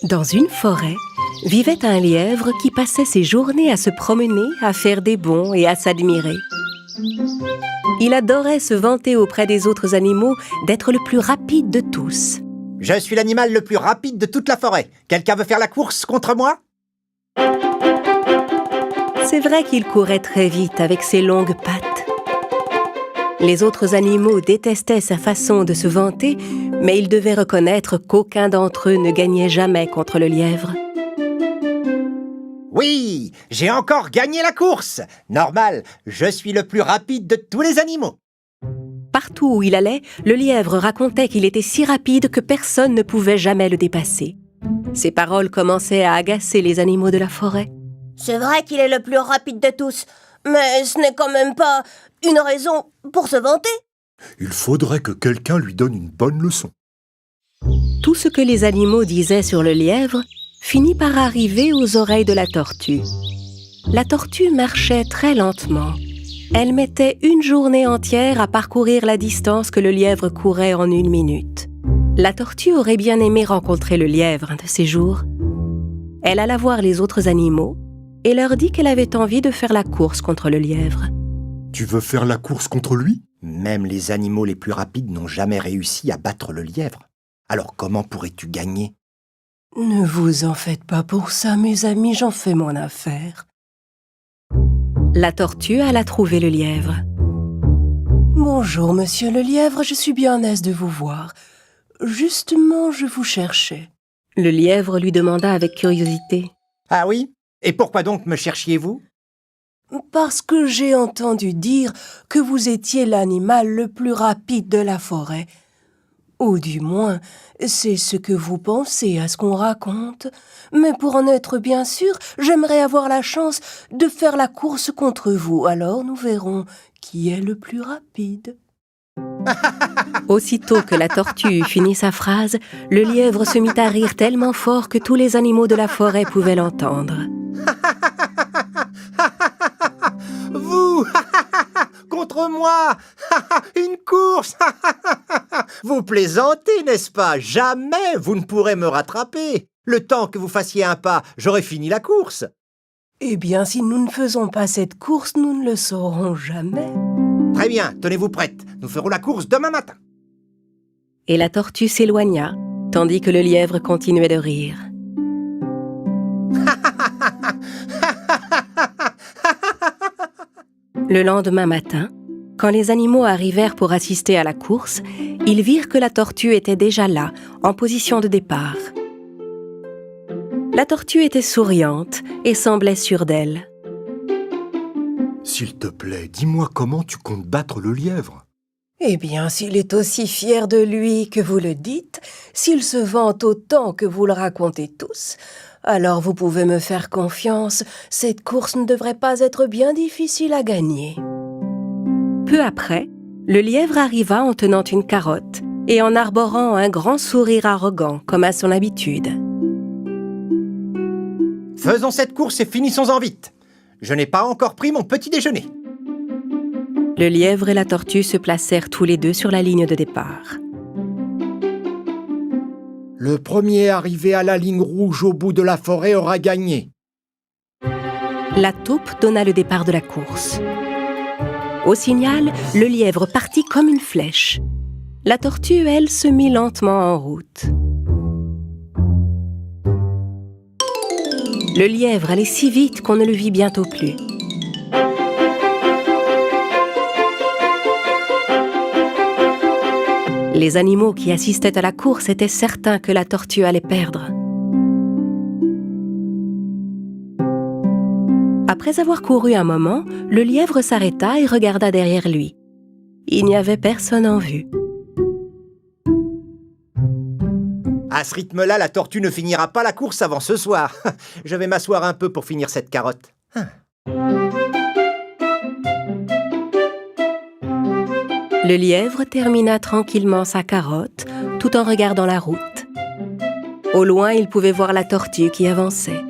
Dans une forêt, vivait un lièvre qui passait ses journées à se promener, à faire des bonds et à s'admirer. Il adorait se vanter auprès des autres animaux d'être le plus rapide de tous. Je suis l'animal le plus rapide de toute la forêt. Quelqu'un veut faire la course contre moi? C'est vrai qu'il courait très vite avec ses longues pattes. Les autres animaux détestaient sa façon de se vanter, mais ils devaient reconnaître qu'aucun d'entre eux ne gagnait jamais contre le lièvre. Oui, j'ai encore gagné la course. Normal, je suis le plus rapide de tous les animaux. Partout où il allait, le lièvre racontait qu'il était si rapide que personne ne pouvait jamais le dépasser. Ces paroles commençaient à agacer les animaux de la forêt. C'est vrai qu'il est le plus rapide de tous, mais ce n'est quand même pas une raison pour se vanter. Il faudrait que quelqu'un lui donne une bonne leçon. Tout ce que les animaux disaient sur le lièvre finit par arriver aux oreilles de la tortue. La tortue marchait très lentement. Elle mettait une journée entière à parcourir la distance que le lièvre courait en 1 minute. La tortue aurait bien aimé rencontrer le lièvre un de ces jours. Elle alla voir les autres animaux et leur dit qu'elle avait envie de faire la course contre le lièvre. Tu veux faire la course contre lui? Même les animaux les plus rapides n'ont jamais réussi à battre le lièvre. Alors comment pourrais-tu gagner? Ne vous en faites pas pour ça, mes amis, j'en fais mon affaire. La tortue alla trouver le lièvre. Bonjour, monsieur le lièvre, je suis bien aise de vous voir. Justement, je vous cherchais. Le lièvre lui demanda avec curiosité. Ah oui? Et pourquoi donc me cherchiez-vous? Parce que j'ai entendu dire que vous étiez l'animal le plus rapide de la forêt. Ou du moins, c'est ce que vous pensez à ce qu'on raconte. Mais pour en être bien sûr, j'aimerais avoir la chance de faire la course contre vous. Alors nous verrons qui est le plus rapide. Aussitôt que la tortue eut fini sa phrase, le lièvre se mit à rire tellement fort que tous les animaux de la forêt pouvaient l'entendre. Vous contre moi. Une course. Vous plaisantez, n'est-ce pas? Jamais vous ne pourrez me rattraper. Le temps que vous fassiez un pas, j'aurais fini la course. Eh bien, si nous ne faisons pas cette course, nous ne le saurons jamais. Très bien, tenez-vous prête. Nous ferons la course demain matin. Et la tortue s'éloigna, tandis que le lièvre continuait de rire. Le lendemain matin, quand les animaux arrivèrent pour assister à la course, ils virent que la tortue était déjà là, en position de départ. La tortue était souriante et semblait sûre d'elle. S'il te plaît, dis-moi comment tu comptes battre le lièvre. Eh bien, s'il est aussi fier de lui que vous le dites, s'il se vante autant que vous le racontez tous, alors vous pouvez me faire confiance, cette course ne devrait pas être bien difficile à gagner. Peu après, le lièvre arriva en tenant une carotte et en arborant un grand sourire arrogant, comme à son habitude. Faisons cette course et finissons-en vite. Je n'ai pas encore pris mon petit déjeuner. Le lièvre et la tortue se placèrent tous les deux sur la ligne de départ. Le premier arrivé à la ligne rouge au bout de la forêt aura gagné. La taupe donna le départ de la course. Au signal, le lièvre partit comme une flèche. La tortue, elle, se mit lentement en route. Le lièvre allait si vite qu'on ne le vit bientôt plus. Les animaux qui assistaient à la course étaient certains que la tortue allait perdre. Après avoir couru un moment, le lièvre s'arrêta et regarda derrière lui. Il n'y avait personne en vue. À ce rythme-là, la tortue ne finira pas la course avant ce soir. Je vais m'asseoir un peu pour finir cette carotte. Le lièvre termina tranquillement sa carotte, tout en regardant la route. Au loin, il pouvait voir la tortue qui avançait.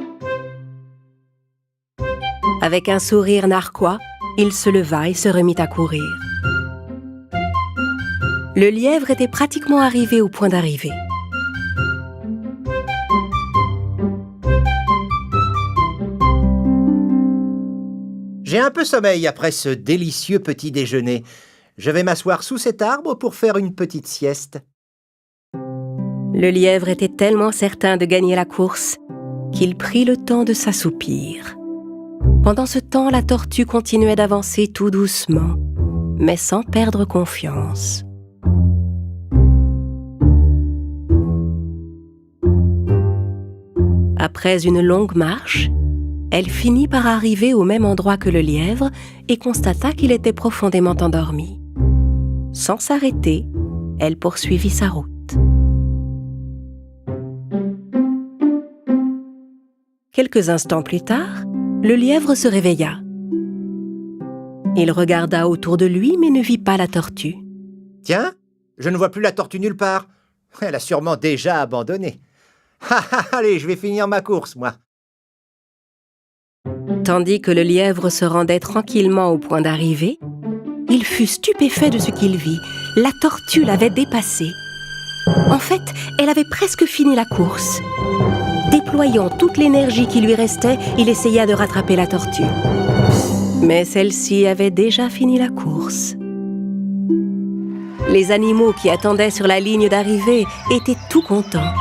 Avec un sourire narquois, il se leva et se remit à courir. Le lièvre était pratiquement arrivé au point d'arrivée. J'ai un peu sommeil après ce délicieux petit déjeuner. Je vais m'asseoir sous cet arbre pour faire une petite sieste. Le lièvre était tellement certain de gagner la course qu'il prit le temps de s'assoupir. Pendant ce temps, la tortue continuait d'avancer tout doucement, mais sans perdre confiance. Après une longue marche, elle finit par arriver au même endroit que le lièvre et constata qu'il était profondément endormi. Sans s'arrêter, elle poursuivit sa route. Quelques instants plus tard, le lièvre se réveilla. Il regarda autour de lui mais ne vit pas la tortue. Tiens, je ne vois plus la tortue nulle part. Elle a sûrement déjà abandonné. Allez, je vais finir ma course, moi. Tandis que le lièvre se rendait tranquillement au point d'arrivée, il fut stupéfait de ce qu'il vit. La tortue l'avait dépassé. En fait, elle avait presque fini la course. Déployant toute l'énergie qui lui restait, il essaya de rattraper la tortue. Mais celle-ci avait déjà fini la course. Les animaux qui attendaient sur la ligne d'arrivée étaient tout contents.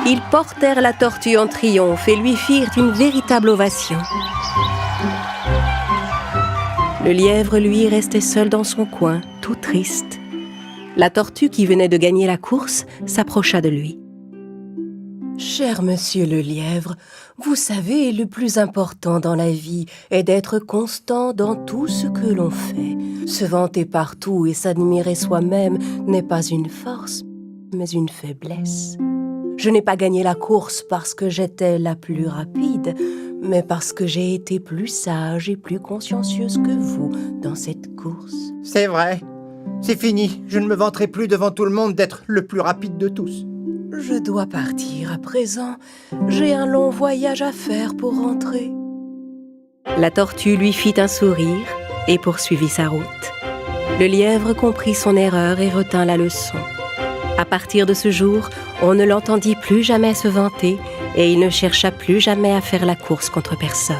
Ils portèrent la tortue en triomphe et lui firent une véritable ovation. Le lièvre, lui, restait seul dans son coin, tout triste. La tortue, qui venait de gagner la course, s'approcha de lui. « Cher monsieur le lièvre, vous savez, le plus important dans la vie est d'être constant dans tout ce que l'on fait. Se vanter partout et s'admirer soi-même n'est pas une force, mais une faiblesse. Je n'ai pas gagné la course parce que j'étais la plus rapide, mais parce que j'ai été plus sage et plus consciencieuse que vous dans cette course. » C'est vrai. C'est fini. Je ne me vanterai plus devant tout le monde d'être le plus rapide de tous. Je dois partir à présent. J'ai un long voyage à faire pour rentrer. La tortue lui fit un sourire et poursuivit sa route. Le lièvre comprit son erreur et retint la leçon. À partir de ce jour, on ne l'entendit plus jamais se vanter et il ne chercha plus jamais à faire la course contre personne.